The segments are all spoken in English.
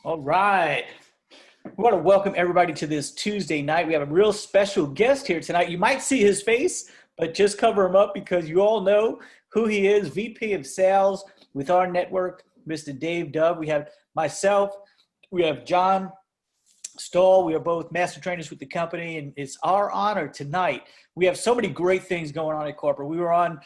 All right. We want to welcome everybody to this Tuesday night. We have a real special guest here tonight. You might see his face, but just cover him up because you all know who he is. VP of Sales with rNetwork, Mr. Dave Dove. We have myself. We have John Stoll. We are both master trainers with the company, and it's our honor tonight. We have so many great things going on at corporate. We were on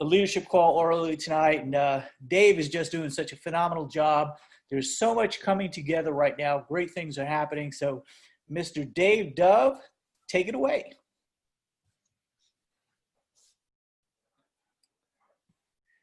a leadership call early tonight, and Dave is just doing such a phenomenal job. There's so much coming together right now. Great things are happening. So, Mr. Dave Dove, take it away.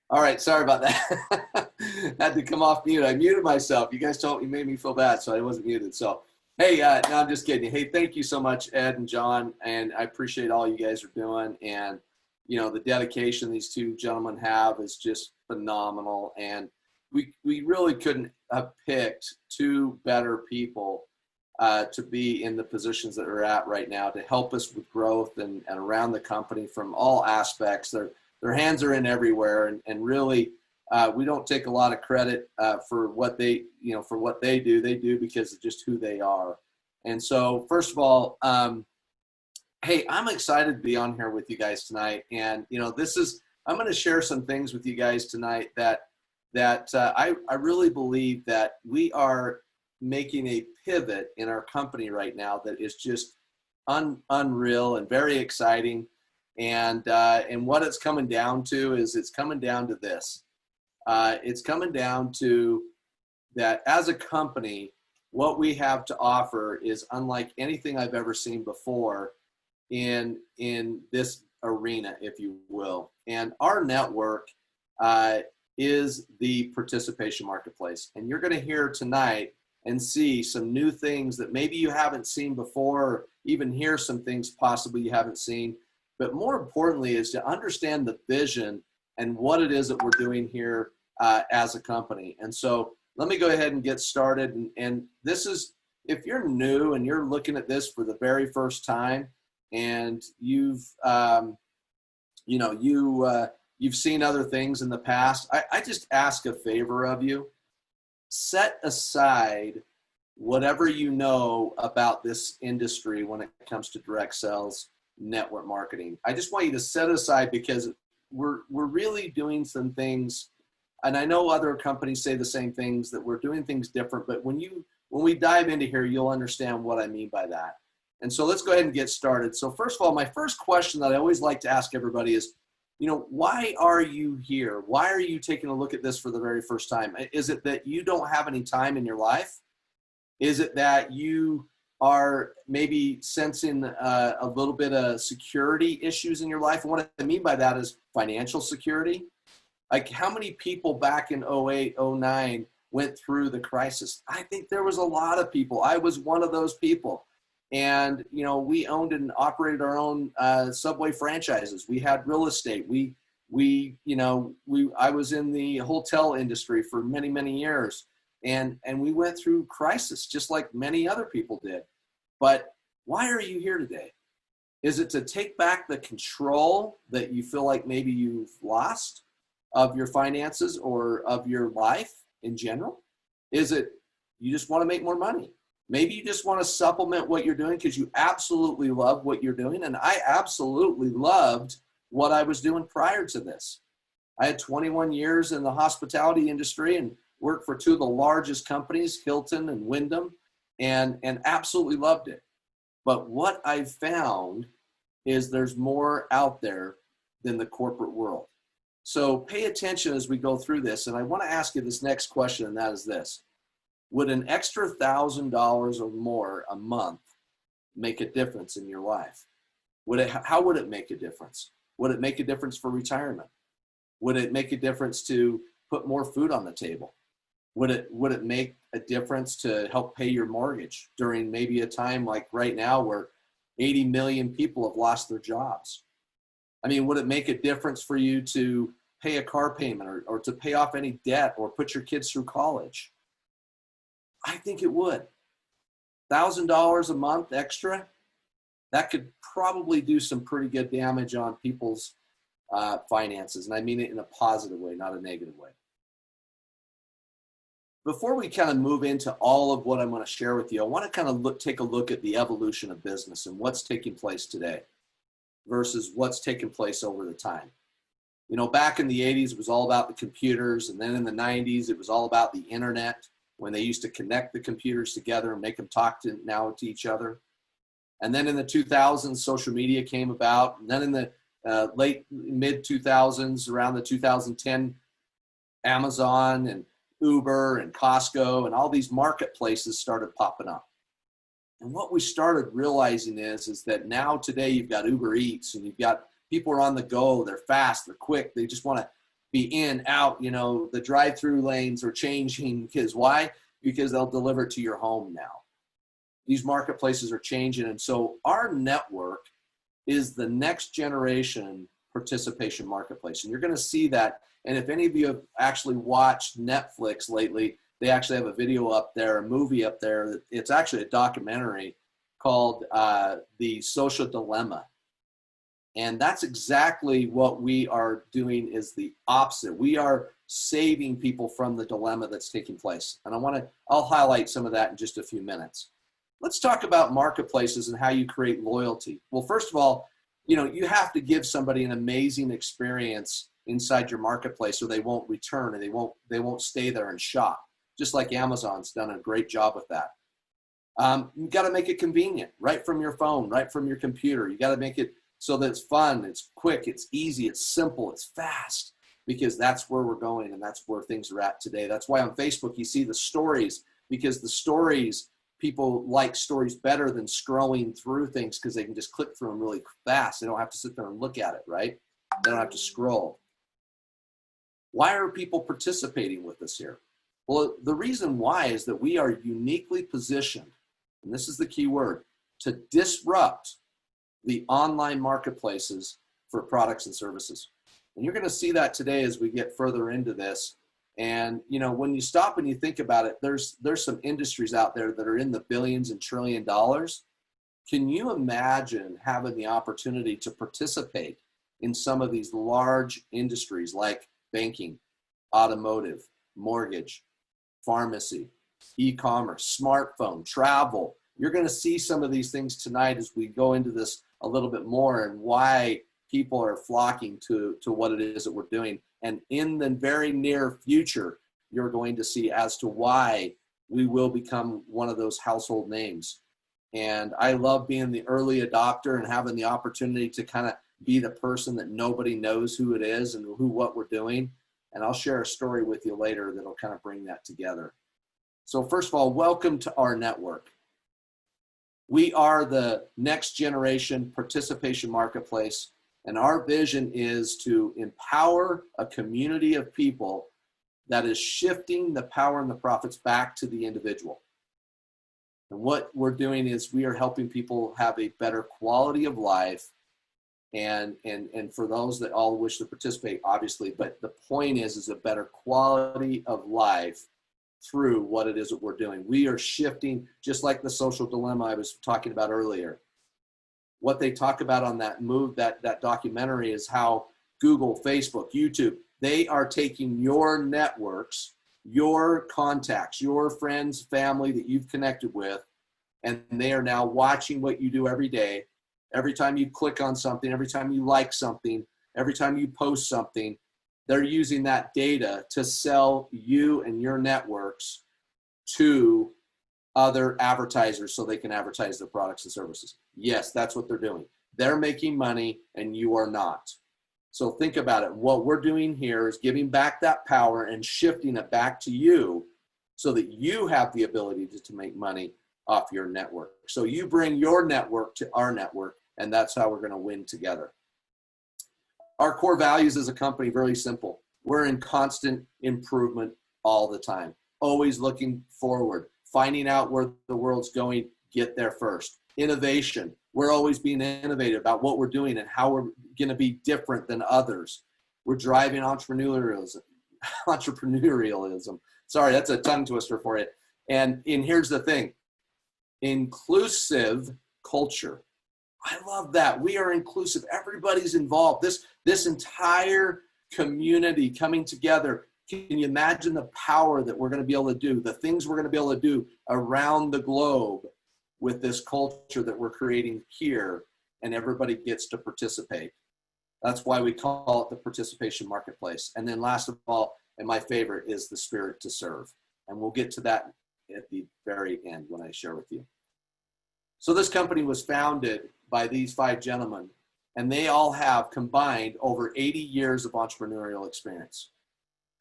All right, sorry about that. Had to come off mute. I muted myself. You guys told me, made me feel bad, so I wasn't muted. So, hey, no, I'm just kidding. Hey, thank you so much, Ed and John, and I appreciate all you guys are doing. And the dedication these two gentlemen have is just phenomenal. And we really couldn't have picked two better people to be in the positions that we're at right now to help us with growth and around the company from all aspects. Their hands are in everywhere, and really we don't take a lot of credit for what they do. They do because of just who they are. And so, first of all, hey, I'm excited to be on here with you guys tonight. And I'm going to share some things with you guys tonight that I really believe that we are making a pivot in our company right now that is just unreal and very exciting. And what it's coming down to is it's coming down to this. It's coming down to that as a company, what we have to offer is unlike anything I've ever seen before in this arena, if you will. And our network is the participation marketplace. And you're going to hear tonight and see some new things that maybe you haven't seen before, or even hear some things possibly you haven't seen. But more importantly is to understand the vision and what it is that we're doing here as a company. And so let me go ahead and get started. And this is, if you're new and you're looking at this for the very first time, and you've seen other things in the past, I just ask a favor of you. Set aside whatever you know about this industry when it comes to direct sales, network marketing. I just want you to set it aside because we're really doing some things, and I know other companies say the same things, that we're doing things different, but when we dive into here, you'll understand what I mean by that. And so let's go ahead and get started. So first of all, my first question that I always like to ask everybody is, why are you here? Why are you taking a look at this for the very first time? Is it that you don't have any time in your life? Is it that you are maybe sensing a little bit of security issues in your life? And what I mean by that is financial security. Like, how many people back in 08, 09 went through the crisis? I think there was a lot of people. I was one of those people. And, we owned and operated our own Subway franchises. We had real estate. I was in the hotel industry for many, many years. And we went through crisis just like many other people did. But why are you here today? Is it to take back the control that you feel like maybe you've lost of your finances or of your life in general? Is it you just want to make more money? Maybe you just want to supplement what you're doing because you absolutely love what you're doing. And I absolutely loved what I was doing prior to this. I had 21 years in the hospitality industry and worked for two of the largest companies, Hilton and Wyndham, and absolutely loved it. But what I've found is there's more out there than the corporate world. So pay attention as we go through this. And I want to ask you this next question, and that is this. Would an extra $1,000 or more a month make a difference in your life? How would it make a difference? Would it make a difference for retirement? Would it make a difference to put more food on the table? Would it make a difference to help pay your mortgage during maybe a time like right now where 80 million people have lost their jobs? I mean, would it make a difference for you to pay a car payment or to pay off any debt or put your kids through college? I think it would. $1,000 a month extra, that could probably do some pretty good damage on people's finances. And I mean it in a positive way, not a negative way. before we kind of move into all of what I'm going to share with you, I want to kind of take a look at the evolution of business and what's taking place today versus what's taken place over the time. You know, back in the 80s, it was all about the computers. And then in the 90s, it was all about the internet, when they used to connect the computers together and make them talk to each other. And then in the 2000s, social media came about. And then in the mid 2000s, around the 2010, Amazon and Uber and Costco and all these marketplaces started popping up. And what we started realizing is that now today you've got Uber Eats and you've got people are on the go. They're fast, they're quick. They just want to be in, out, you know, the drive-through lanes are changing. Because why? Because they'll deliver it to your home now. These marketplaces are changing. And so our network is the next generation participation marketplace. And you're going to see that. And if any of you have actually watched Netflix lately, they actually have a video up there, a movie up there. It's actually a documentary called The Social Dilemma. And that's exactly what we are doing, is the opposite. We are saving people from the dilemma that's taking place. And I'll highlight some of that in just a few minutes. Let's talk about marketplaces and how you create loyalty. Well, first of all, you know, you have to give somebody an amazing experience inside your marketplace so they won't return and they won't stay there and shop. Just like Amazon's done a great job with that. You got to make it convenient, right from your phone, right from your computer. You got to make it so that it's fun, it's quick, it's easy, it's simple, it's fast, because that's where we're going and that's where things are at today. That's why on Facebook you see the stories, because the stories, people like stories better than scrolling through things because they can just click through them really fast. They don't have to sit there and look at it, right? They don't have to scroll. Why are people participating with us here? Well, the reason why is that we are uniquely positioned, and this is the key word, to disrupt the online marketplaces for products and services. And you're going to see that today as we get further into this. And, you know, when you stop and you think about it, there's some industries out there that are in the billions and trillion dollars. Can you imagine having the opportunity to participate in some of these large industries like banking, automotive, mortgage, pharmacy, e-commerce, smartphone, travel? You're going to see some of these things tonight as we go into this a little bit more and why people are flocking to what it is that we're doing. And in the very near future, you're going to see as to why we will become one of those household names. And I love being the early adopter and having the opportunity to kind of be the person that nobody knows who it is and what we're doing. And I'll share a story with you later that'll kind of bring that together. So first of all, welcome to our network. We are the next generation participation marketplace, and our vision is to empower a community of people that is shifting the power and the profits back to the individual. And what we're doing is we are helping people have a better quality of life, and for those that all wish to participate, obviously, but the point is a better quality of life through what it is that we're doing. We are shifting, just like the social dilemma I was talking about earlier. What they talk about on that that documentary is how Google, Facebook, YouTube, they are taking your networks, your contacts, your friends, family that you've connected with, and they are now watching what you do every day. Every time you click on something, every time you like something, every time you post something, they're using that data to sell you and your networks to other advertisers so they can advertise their products and services. Yes, that's what they're doing. They're making money and you are not. So think about it. What we're doing here is giving back that power and shifting it back to you so that you have the ability to make money off your network. So you bring your network to our network, and that's how we're going to win together. Our core values as a company, very simple. We're in constant improvement all the time, always looking forward, finding out where the world's going, get there first. Innovation, we're always being innovative about what we're doing and how we're going to be different than others. We're driving entrepreneurialism. Sorry, that's a tongue twister for you. And here's the thing, inclusive culture. I love that. We are inclusive. Everybody's involved. This entire community coming together. can you imagine the power that we're going to be able to do, the things we're going to be able to do around the globe with this culture that we're creating here, and everybody gets to participate. That's why we call it the participation marketplace. And then last of all, and my favorite, is the spirit to serve. And we'll get to that at the very end when I share with you. So this company was founded by these 5 gentlemen, and they all have combined over 80 years of entrepreneurial experience.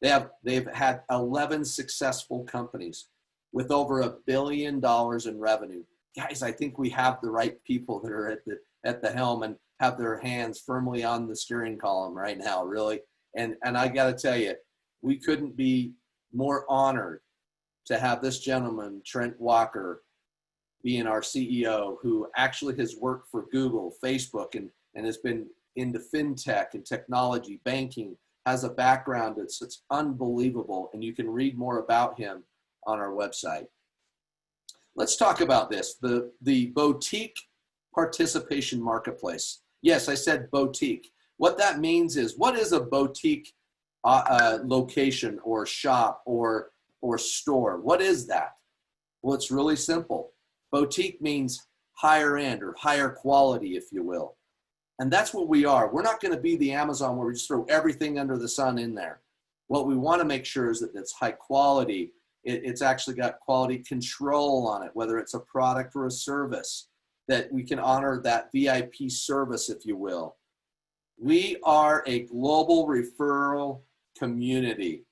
They've had 11 successful companies with over $1 billion in revenue. Guys, I think we have the right people that are at the helm and have their hands firmly on the steering column right now, really. And I got to tell you, we couldn't be more honored to have this gentleman, Trent Walker, being our CEO, who actually has worked for Google, Facebook, and has been into fintech and technology, banking, has a background that's unbelievable, and you can read more about him on our website. Let's talk about this, the boutique participation marketplace. Yes, I said boutique. What that means is, what is a boutique location or shop or store? What is that? Well, it's really simple. Boutique means higher end or higher quality, if you will. And that's what we are. We're not going to be the Amazon where we just throw everything under the sun in there. What we want to make sure is that it's high quality. It's actually got quality control on it, whether it's a product or a service, that we can honor that VIP service, if you will. We are a global referral community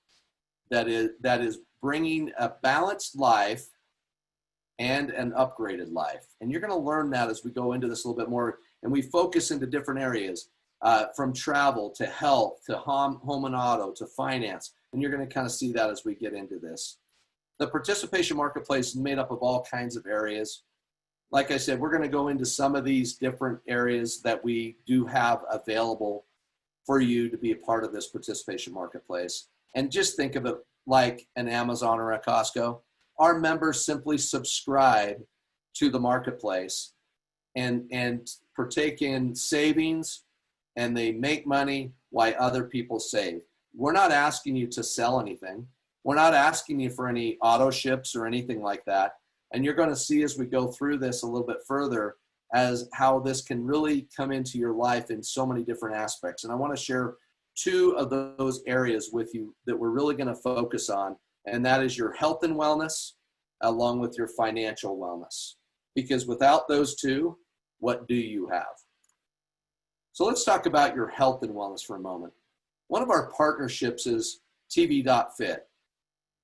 that is bringing a balanced life and an upgraded life. And you're going to learn that as we go into this a little bit more. And we focus into different areas, from travel to health to home and auto to finance. And you're going to kind of see that as we get into this. The participation marketplace is made up of all kinds of areas. Like I said, we're going to go into some of these different areas that we do have available for you to be a part of this participation marketplace. And just think of it like an Amazon or a Costco. Our members simply subscribe to the marketplace and partake in savings, and they make money while other people save. We're not asking you to sell anything. We're not asking you for any auto ships or anything like that. And you're going to see as we go through this a little bit further as how this can really come into your life in so many different aspects. And I want to share 2 of those areas with you that we're really going to focus on, and that is your health and wellness along with your financial wellness. Because without those 2, what do you have? So let's talk about your health and wellness for a moment. One of our partnerships is TV.fit.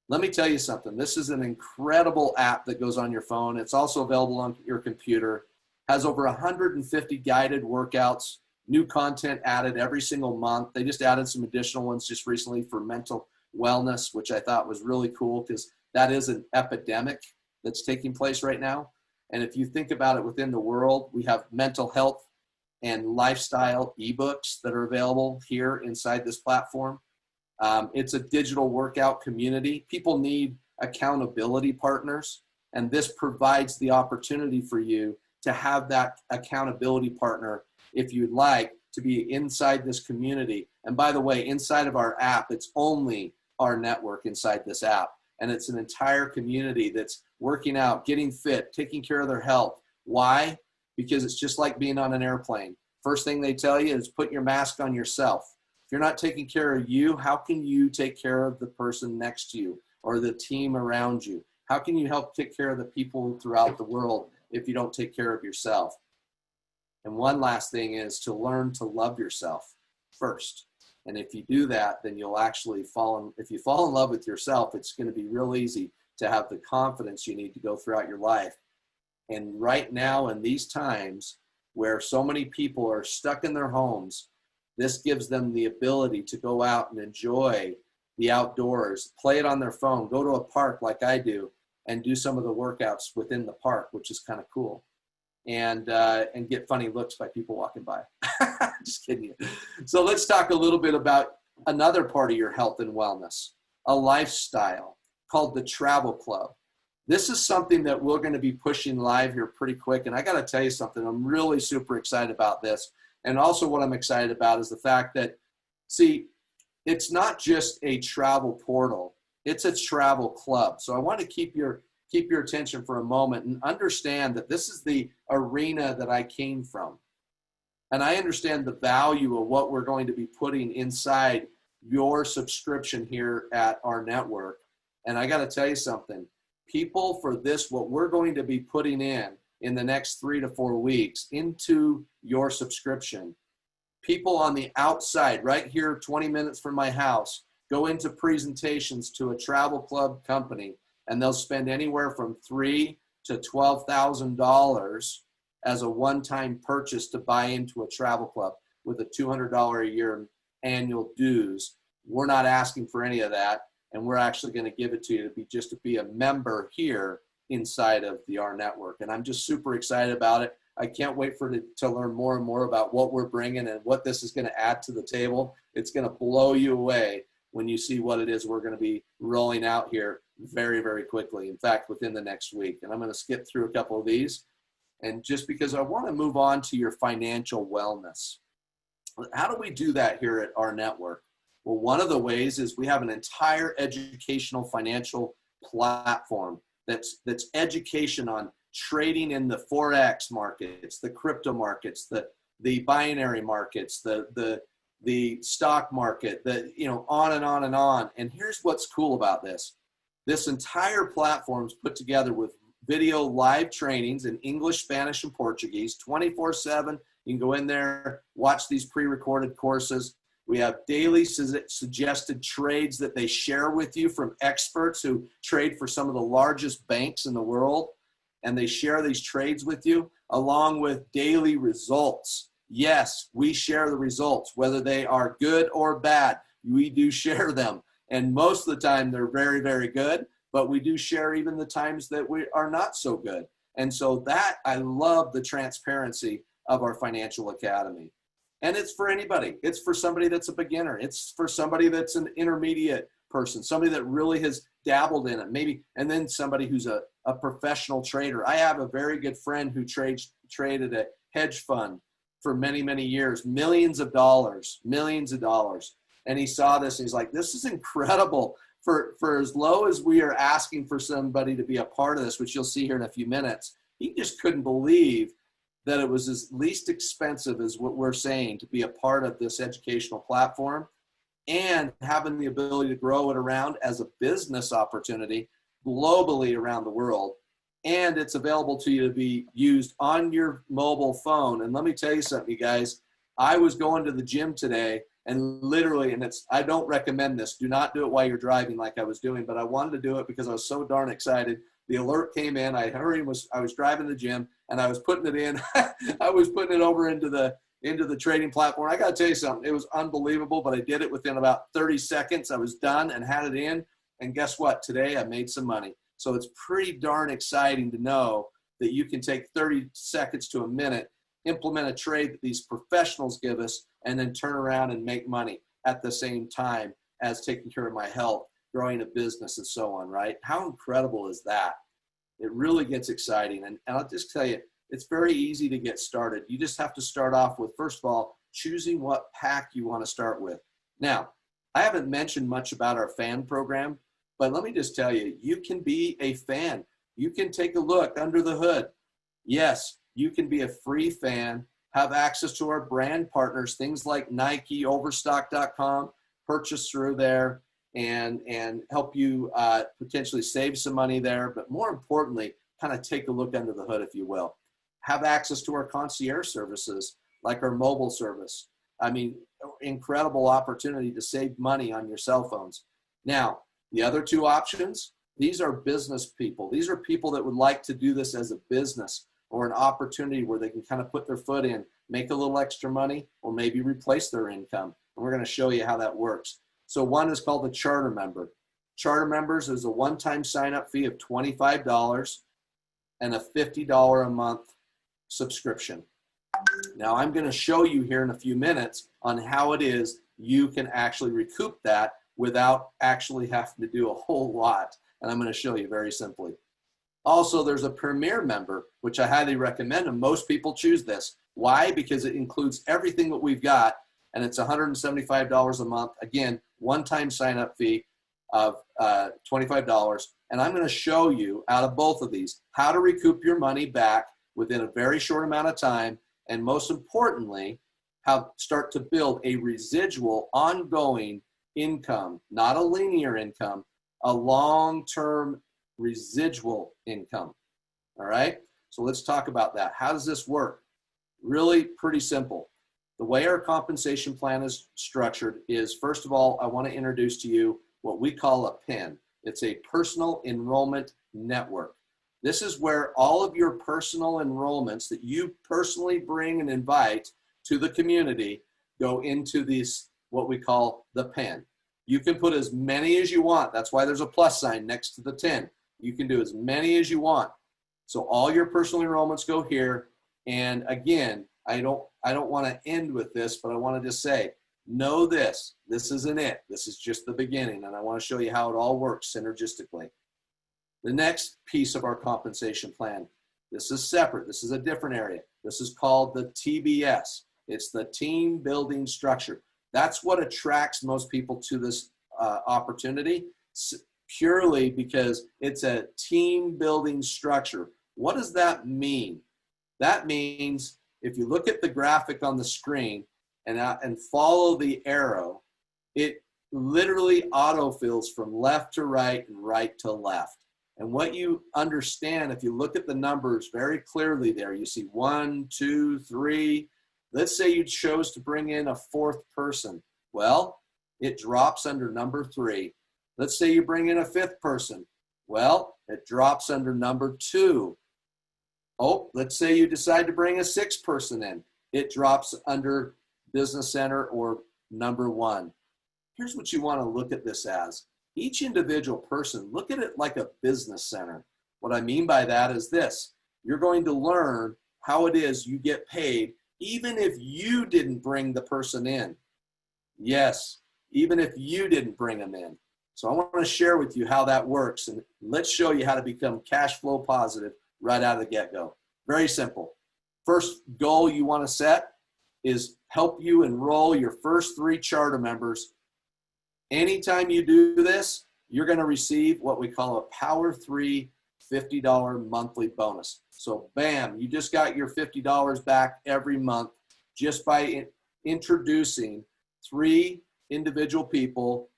Let me tell you something. This is an incredible app that goes on your phone. It's also available on your computer. Has over 150 guided workouts, new content added every single month. They just added some additional ones just recently for mental wellness, which I thought was really cool because that is an epidemic that's taking place right now. And if you think about it within the world, we have mental health and lifestyle ebooks that are available here inside this platform. It's a digital workout community. People need accountability partners, and this provides the opportunity for you to have that accountability partner, if you'd like, to be inside this community. And by the way, inside of our app, it's only rNetwork inside this app. And it's an entire community that's working out, getting fit, taking care of their health. Why? Because it's just like being on an airplane. First thing they tell you is put your mask on yourself. If you're not taking care of you, how can you take care of the person next to you or the team around you? How can you help take care of the people throughout the world if you don't take care of yourself? And one last thing is to learn to love yourself first. And if you do that, then you'll actually if you fall in love with yourself, it's going to be real easy to have the confidence you need to go throughout your life. And right now in these times where so many people are stuck in their homes, this gives them the ability to go out and enjoy the outdoors, play it on their phone, go to a park like I do, and do some of the workouts within the park, which is kind of cool. And get funny looks by people walking by. Just kidding you. So let's talk a little bit about another part of your health and wellness, a lifestyle called the Travel Club. This is something that we're going to be pushing live here pretty quick. And I got to tell you something, I'm really super excited about this. And also what I'm excited about is the fact that, see, it's not just a travel portal, it's a travel club. So I want to keep your attention for a moment and understand that this is the arena that I came from. And I understand the value of what we're going to be putting inside your subscription here at rNetwork. And I got to tell you something, people, for this, what we're going to be putting in the next 3 to 4 weeks into your subscription, people on the outside, right here, 20 minutes from my house, go into presentations to a travel club company, and they'll spend anywhere from $3,000 to $12,000 as a one-time purchase to buy into a travel club with a $200 a year annual dues. We're not asking for any of that, and we're actually going to give it to you to be a member here inside of the rNetwork. And I'm just super excited about it. I can't wait to learn more and more about what we're bringing and what this is going to add to the table. It's going to blow you away when you see what it is we're going to be rolling out here very, very quickly. In fact, within the next week. And I'm going to skip through a couple of these. And just because I want to move on to your financial wellness. How do we do that here at rNetwork? Well, one of the ways is we have an entire educational financial platform that's education on trading in the Forex markets, the crypto markets, the binary markets, the stock market, on and on and on. And here's what's cool about this. This entire platform is put together with video live trainings in English, Spanish, and Portuguese, 24/7. You can go in there, watch these pre-recorded courses. We have daily suggested trades that they share with you from experts who trade for some of the largest banks in the world. And they share these trades with you along with daily results. Yes, we share the results, whether they are good or bad. We do share them. And most of the time they're very, very good, but we do share even the times that we are not so good. And so that, I love the transparency of our financial academy. And it's for anybody. It's for somebody that's a beginner. It's for somebody that's an intermediate person, somebody that really has dabbled in it, maybe, and then somebody who's a professional trader. I have a very good friend who traded a hedge fund for many, many years, millions of dollars. And he saw this and he's like, this is incredible. For as low as we are asking for somebody to be a part of this, which you'll see here in a few minutes, he just couldn't believe that it was as least expensive as what we're saying to be a part of this educational platform and having the ability to grow it around as a business opportunity globally around the world. And it's available to you to be used on your mobile phone. And let me tell you something, you guys, I was going to the gym today and literally, and I don't recommend this. Do not do it while you're driving like I was doing, but I wanted to do it because I was so darn excited. The alert came in. I was driving the gym and I was putting it in. I was putting it over into the trading platform. I got to tell you something. It was unbelievable, but I did it within about 30 seconds. I was done and had it in. And guess what? Today I made some money. So it's pretty darn exciting to know that you can take 30 seconds to a minute, implement a trade that these professionals give us, and then turn around and make money at the same time as taking care of my health, growing a business, and so on, right? How incredible is that? It really gets exciting. And I'll just tell you, it's very easy to get started. You just have to start off with, first of all, choosing what pack you want to start with. Now, I haven't mentioned much about our fan program, but let me just tell you, you can be a fan. You can take a look under the hood. Yes, you can be a free fan, have access to our brand partners, things like Nike, Overstock.com, purchase through there, and help you potentially save some money there. But more importantly, kind of take a look under the hood, if you will. Have access to our concierge services, like our mobile service. I mean, incredible opportunity to save money on your cell phones. Now, the other two options, these are business people. These are people that would like to do this as a business or an opportunity where they can kind of put their foot in, make a little extra money, or maybe replace their income. And we're going to show you how that works. So one is called the Charter Member. Charter Members is a one-time sign-up fee of $25 and a $50 a month subscription. Now I'm going to show you here in a few minutes on how it is you can actually recoup that without actually having to do a whole lot. And I'm going to show you very simply. Also, there's a Premier Member, which I highly recommend, and most people choose this. Why? Because it includes everything that we've got and it's $175 a month. Again, one-time sign-up fee of $25. And I'm going to show you out of both of these how to recoup your money back within a very short amount of time, and most importantly, how to start to build a residual ongoing income, not a linear income, a long-term residual income. All right, so let's talk about that. How does this work? Really pretty simple. The way our compensation plan is structured is, first of all, I want to introduce to you what we call a PEN. It's a personal enrollment network. This is where all of your personal enrollments that you personally bring and invite to the community go into this, what we call the PEN. You can put as many as you want. That's why there's a plus sign next to the 10. You can do as many as you want. So all your personal enrollments go here. And again, I don't want to end with this, but I want to just say, know this isn't it. This is just the beginning. And I want to show you how it all works synergistically. The next piece of our compensation plan, this is separate. This is a different area. This is called the TBS. It's the team building structure. That's what attracts most people to this opportunity, purely because it's a team building structure. What does that mean? That means if you look at the graphic on the screen and follow the arrow, it literally autofills from left to right and right to left. And what you understand, if you look at the numbers very clearly there, you see 1, 2, 3. Let's say you chose to bring in a fourth person. Well, it drops under number 3. Let's say you bring in a fifth person. Well, it drops under number 2. Oh, let's say you decide to bring a sixth person in. It drops under Business Center or number 1. Here's what you want to look at this as. Each individual person, look at it like a business center. What I mean by that is this. You're going to learn how it is you get paid even if you didn't bring the person in. Yes, even if you didn't bring them in. So I want to share with you how that works, and let's show you how to become cash flow positive right out of the get-go. Very simple. First goal you want to set is help you enroll your first 3 charter members. Anytime you do this, you're going to receive what we call a Power 3 $50 monthly bonus. So bam, you just got your $50 back every month just by introducing 3 individual people,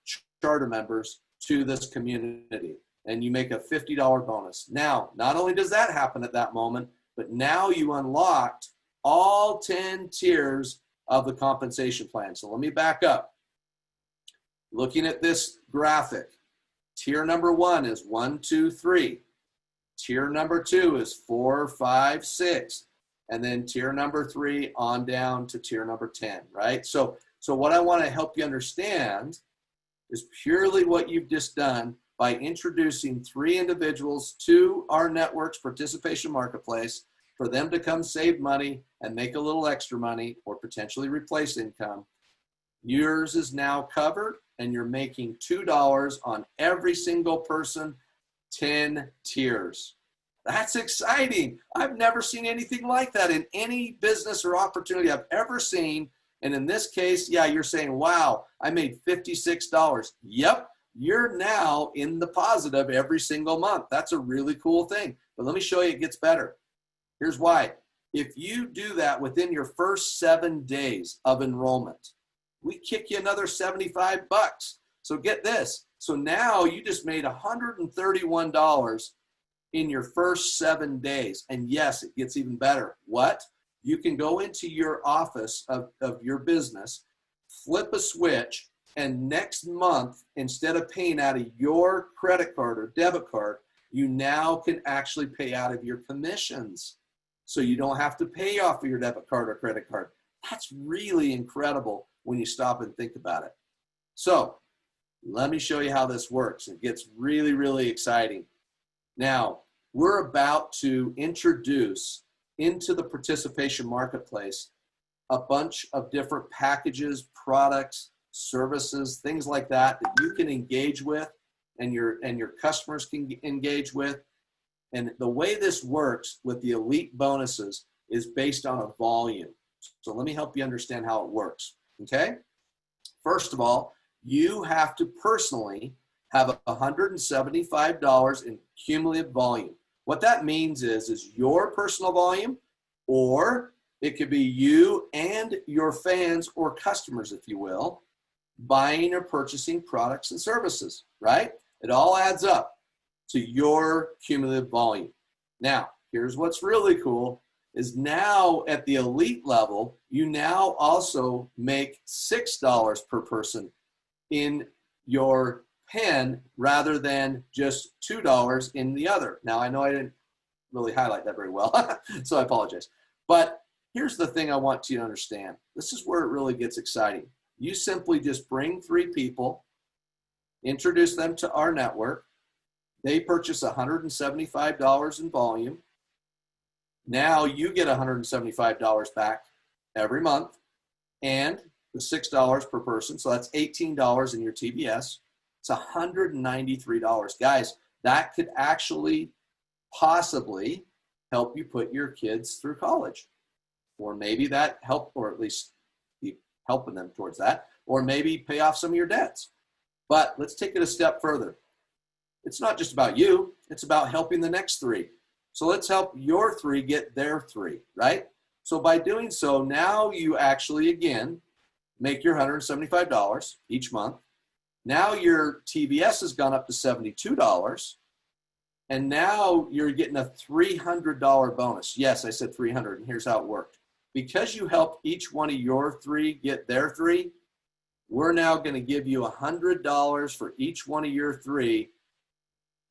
charter members, to this community. And you make a $50 bonus. Now, not only does that happen at that moment, but now you unlocked all 10 tiers of the compensation plan. So let me back up. Looking at this graphic, tier number 1 is 1, 2, 3. Tier number 2 is 4, 5, 6. And then tier number 3 on down to tier number 10, right? So what I want to help you understand is purely what you've just done by introducing 3 individuals to our network's participation marketplace for them to come save money and make a little extra money or potentially replace income. Yours is now covered, and you're making $2 on every single person, 10 tiers. That's exciting. I've never seen anything like that in any business or opportunity I've ever seen. And in this case, yeah, you're saying, wow, I made $56. Yep, you're now in the positive every single month. That's a really cool thing. But let me show you it gets better. Here's why. If you do that within your first 7 days of enrollment, we kick you another $75. So get this. So now you just made $131 in your first 7 days. And yes, it gets even better. What? You can go into your office of your business, flip a switch, and next month, instead of paying out of your credit card or debit card, you now can actually pay out of your commissions. So you don't have to pay off of your debit card or credit card. That's really incredible when you stop and think about it. So let me show you how this works. It gets really, really exciting. Now, we're about to introduce into the participation marketplace a bunch of different packages, products, services, things like that that you can engage with and your customers can engage with. And the way this works with the elite bonuses is based on a volume. So let me help you understand how it works. okay? First of all, you have to personally have $175 in cumulative volume. What that means is your personal volume, or it could be you and your fans or customers, if you will, buying or purchasing products and services, right? It all adds up to your cumulative volume. Now, here's what's really cool is now at the elite level, you now also make $6 per person in your pen rather than just $2 in the other. Now, I know I didn't really highlight that very well, so I apologize. But here's the thing I want you to understand. This is where it really gets exciting. You simply just bring 3 people, introduce them to our network. They purchase $175 in volume. Now you get $175 back every month and the $6 per person. So that's $18 in your TBS. It's $193. Guys, that could actually possibly help you put your kids through college. Or maybe that help, or at least keep helping them towards that, or maybe pay off some of your debts. But let's take it a step further. It's not just about you, it's about helping the next 3. So let's help your 3 get their 3, right? So by doing so, now you actually, again, make your $175 each month. Now your TBS has gone up to $72. And now you're getting a $300 bonus. Yes, I said 300, and here's how it worked. Because you helped each one of your 3 get their 3, we're now going to give you $100 for each one of your 3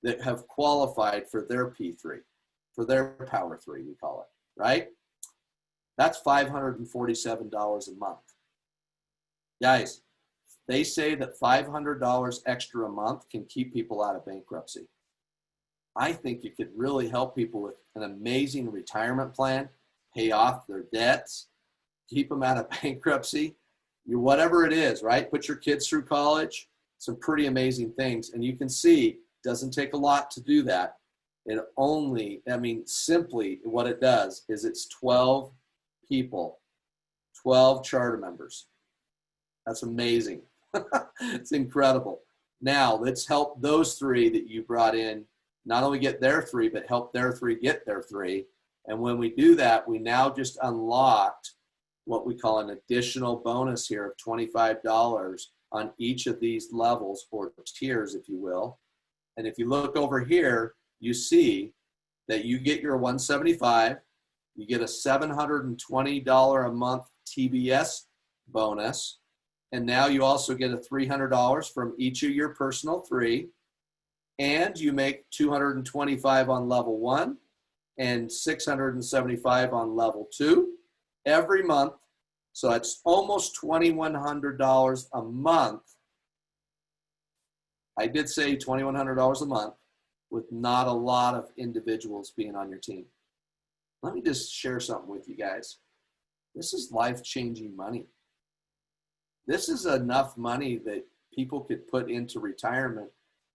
that have qualified for their P3, for their Power 3, we call it, right? That's $547 a month. Guys, they say that $500 extra a month can keep people out of bankruptcy. I think it could really help people with an amazing retirement plan, pay off their debts, keep them out of bankruptcy, whatever it is, right? Put your kids through college, some pretty amazing things. And you can see it doesn't take a lot to do that. It only, simply what it does is it's 12 people, 12 charter members. That's amazing. It's incredible. Now let's help those 3 that you brought in not only get their 3, but help their 3 get their 3. And when we do that, we now just unlocked what we call an additional bonus here of $25 on each of these levels, or tiers, if you will. And if you look over here, you see that you get your $175, you get a $720 a month TBS bonus, and now you also get a $300 from each of your personal 3, and you make $225 on level 1 and $675 on level 2 every month. So it's almost $2,100 a month. I did say $2,100 a month with not a lot of individuals being on your team. Let me just share something with you guys. This is life-changing money. This is enough money that people could put into retirement,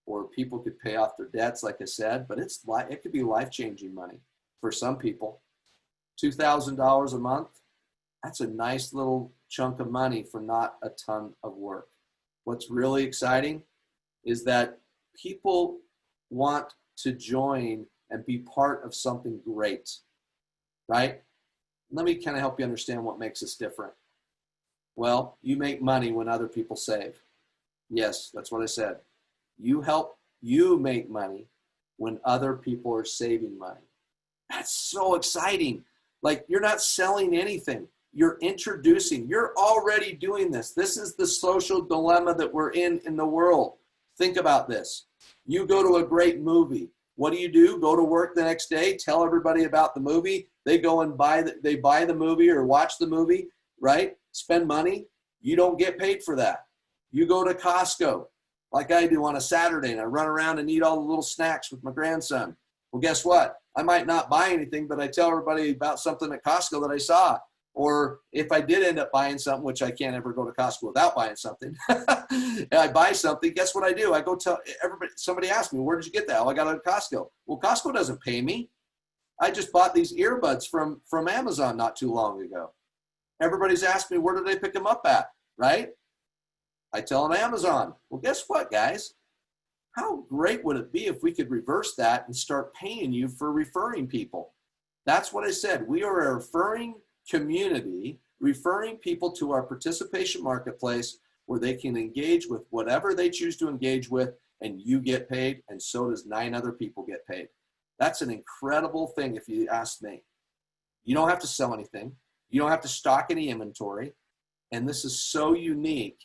or people could pay off their debts, like I said, but it could be life-changing money for some people. $2,000 a month, that's a nice little chunk of money for not a ton of work. What's really exciting is that people want to join and be part of something great, right? Let me kind of help you understand what makes us different. Well, you make money when other people save. Yes, that's what I said. You make money when other people are saving money. That's so exciting. Like, you're not selling anything. You're introducing. You're already doing this. This is the social dilemma that we're in the world. Think about this. You go to a great movie. What do? Go to work the next day, tell everybody about the movie. They go and buy the movie or watch the movie, right? Spend money. You don't get paid for that. You go to Costco, like I do on a Saturday, and I run around and eat all the little snacks with my grandson. Well, guess what? I might not buy anything, but I tell everybody about something at Costco that I saw. Or if I did end up buying something, which I can't ever go to Costco without buying something, and I buy something, guess what I do? I go tell everybody. Somebody asked me, where did you get that? Oh, I got it at Costco. Well, Costco doesn't pay me. I just bought these earbuds from Amazon not too long ago. Everybody's asked me, where did I pick them up at? right? I tell them Amazon. Well, guess what, guys? How great would it be if we could reverse that and start paying you for referring people? That's what I said. We are a referring community, referring people to our participation marketplace where they can engage with whatever they choose to engage with, and you get paid, and so does 9 other people get paid. That's an incredible thing if you ask me. You don't have to sell anything. You don't have to stock any inventory. And this is so unique.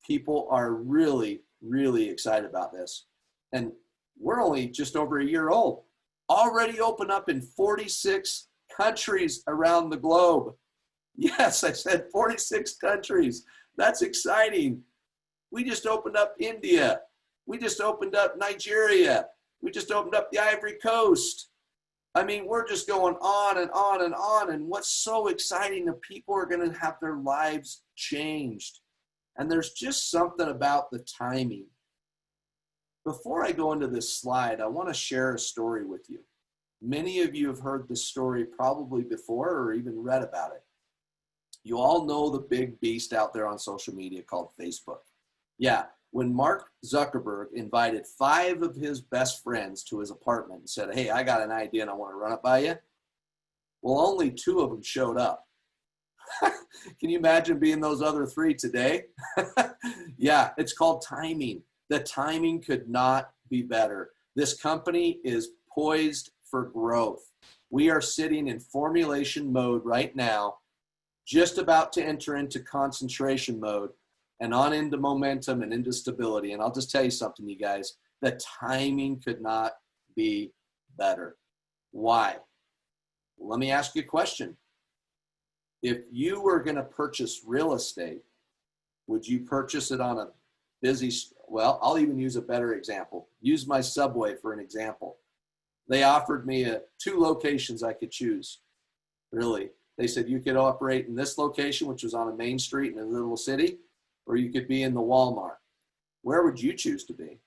People are really, really excited about this. And we're only just over a year old. Already open up in 46 countries around the globe. Yes, I said 46 countries. That's exciting. We just opened up India. We just opened up Nigeria. We just opened up the Ivory Coast. I mean, we're just going on and on and on. And what's so exciting, the people are going to have their lives changed. And there's just something about the timing. Before I go into this slide, I want to share a story with you. Many of you have heard this story probably before or even read about it. You all know the big beast out there on social media called Facebook. Yeah, when Mark Zuckerberg invited 5 of his best friends to his apartment and said, hey, I got an idea and I want to run it by you. Well, only 2 of them showed up. Can you imagine being those other 3 today? Yeah, it's called timing. The timing could not be better. This company is poised for growth. We are sitting in formulation mode right now, just about to enter into concentration mode and on into momentum and into stability. And I'll just tell you something, you guys, the timing could not be better. Why? Well, let me ask you a question. If you were going to purchase real estate, would you purchase it on a busy, well, I'll even use a better example. Use my Subway for an example. They offered me 2 locations I could choose. Really. They said you could operate in this location, which was on a main street in a little city, or you could be in the Walmart. Where would you choose to be?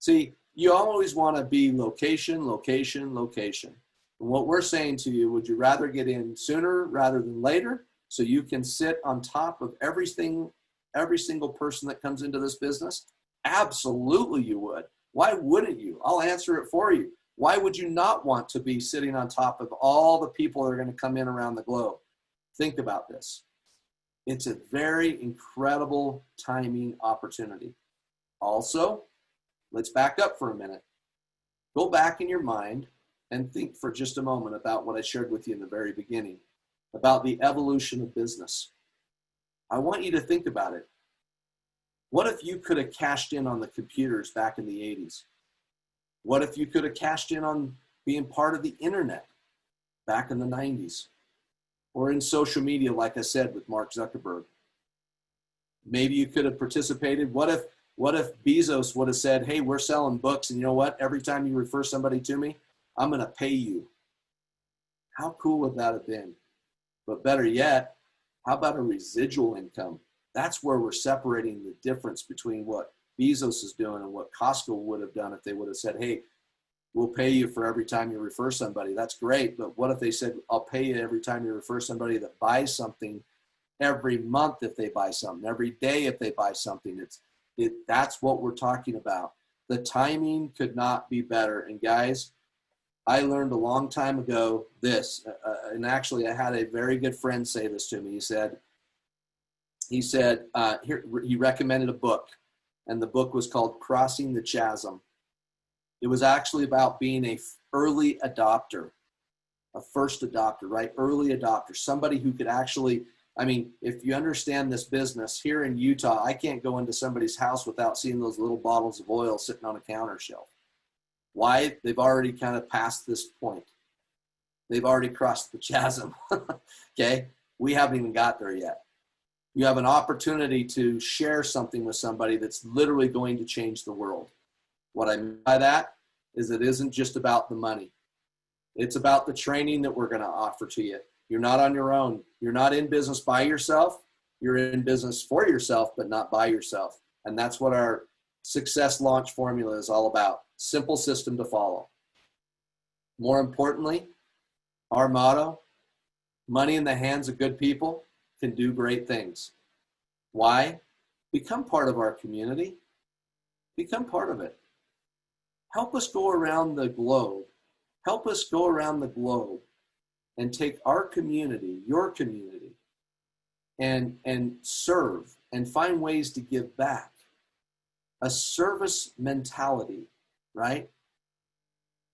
See, you always want to be location, location, location. And what we're saying to you, would you rather get in sooner rather than later so you can sit on top of everything, every single person that comes into this business? Absolutely you would. Why wouldn't you? I'll answer it for you. Why would you not want to be sitting on top of all the people that are going to come in around the globe? Think about this. It's a very incredible timing opportunity. Also, let's back up for a minute. Go back in your mind and think for just a moment about what I shared with you in the very beginning, about the evolution of business. I want you to think about it. What if you could have cashed in on the computers back in the 80s? What if you could have cashed in on being part of the internet back in the 90s? Or in social media, like I said, with Mark Zuckerberg? Maybe you could have participated. What if Bezos would have said, hey, we're selling books, and you know what? Every time you refer somebody to me, I'm going to pay you. How cool would that have been? But better yet, how about a residual income? That's where we're separating the difference between what Bezos is doing and what Costco would have done if they would have said, hey, we'll pay you for every time you refer somebody. That's great. But what if they said, I'll pay you every time you refer somebody that buys something, every month if they buy something, every day if they buy something? That's what we're talking about. The timing could not be better. And guys, I learned a long time ago this, and actually I had a very good friend say this to me. He said, he recommended a book, and the book was called Crossing the Chasm. It was actually about being an early adopter, a first adopter, right? Early adopter, somebody who could actually, I mean, if you understand this business here in Utah, I can't go into somebody's house without seeing those little bottles of oil sitting on a counter shelf. Why? They've already kind of passed this point. They've already crossed the chasm. Okay? We haven't even got there yet. You have an opportunity to share something with somebody that's literally going to change the world. What I mean by that is it isn't just about the money. It's about the training that we're going to offer to you. You're not on your own. You're not in business by yourself. You're in business for yourself, but not by yourself. And that's what our success launch formula is all about. Simple system to follow. More importantly, our motto, money in the hands of good people can do great things. Why? Become part of our community. Become part of it. Help us go around the globe. Help us go around the globe and take our community, your community, and serve and find ways to give back. A service mentality, right?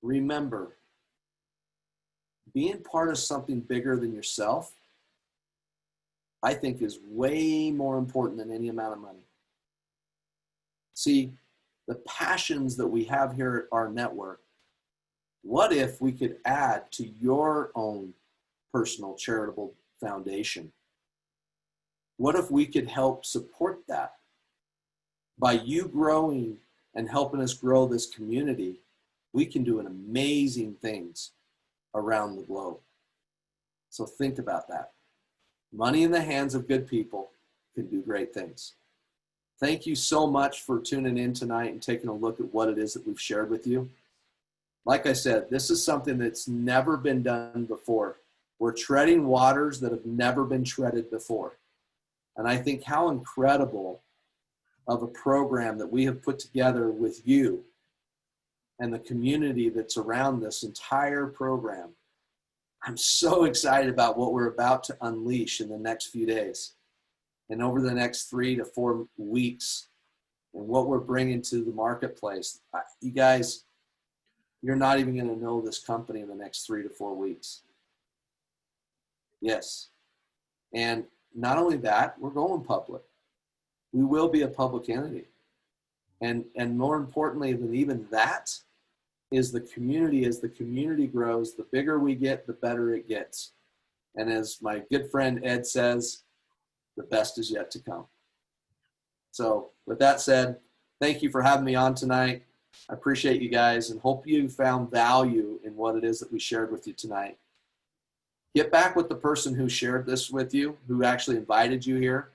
Remember, being part of something bigger than yourself, I think, is way more important than any amount of money. See, the passions that we have here at our network, what if we could add to your own personal charitable foundation? What if we could help support that? By you growing and helping us grow this community, we can do amazing things around the globe. So think about that. Money in the hands of good people can do great things. Thank you so much for tuning in tonight and taking a look at what it is that we've shared with you. Like I said, this is something that's never been done before. We're treading waters that have never been treaded before. And I think how incredible of a program that we have put together with you and the community that's around this entire program. I'm so excited about what we're about to unleash in the next few days and over the next 3 to 4 weeks and what we're bringing to the marketplace. You guys, you're not even going to know this company in the next 3 to 4 weeks. Yes. And not only that, we're going public. We will be a public entity. And more importantly than even that is the community. As the community grows, the bigger we get, the better it gets. And as my good friend Ed says, the best is yet to come. So with that said, thank you for having me on tonight. I appreciate you guys and hope you found value in what it is that we shared with you tonight. Get back with the person who shared this with you, who actually invited you here.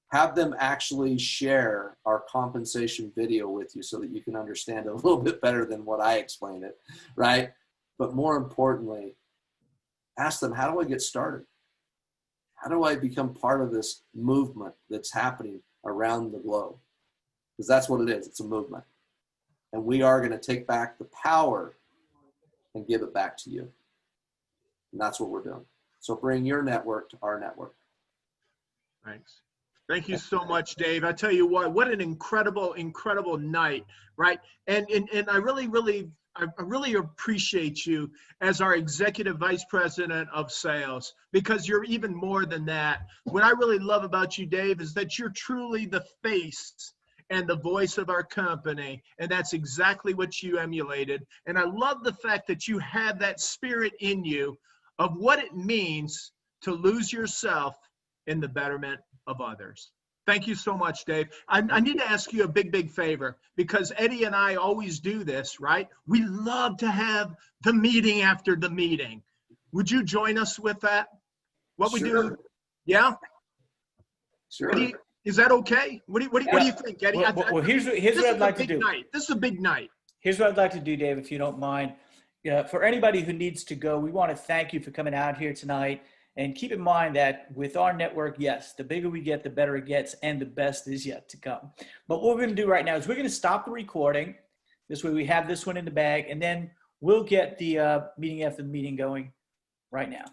Have them actually share our compensation video with you so that you can understand it a little bit better than what I explained it, right? But more importantly, ask them, how do I get started? How do I become part of this movement that's happening around the globe? Because that's what it is. It's a movement. And we are going to take back the power and give it back to you. And that's what we're doing. So bring your network to our network. Thanks. Thank you so much, Dave. I tell you what an incredible, incredible night, right? And I really appreciate you as our Executive Vice President of Sales, because you're even more than that. What I really love about you, Dave, is that you're truly the face and the voice of our company, and that's exactly what you emulated. And I love the fact that you have that spirit in you of what it means to lose yourself in the betterment of others. Thank you so much, Dave. I need to ask you a big favor, because Eddie and I always do this, right? We love to have the meeting after the meeting. Would you join us with that? What we do? Yeah? Sure. Eddie, is that okay? What do you think, Eddie? Well, here's what I'd like to do. This is a big night. Here's what I'd like to do, Dave, if you don't mind. For anybody who needs to go, we want to thank you for coming out here tonight. And keep in mind that with our network, yes, the bigger we get, the better it gets, and the best is yet to come. But what we're going to do right now is we're going to stop the recording. This way we have this one in the bag, and then we'll get the meeting after the meeting going right now.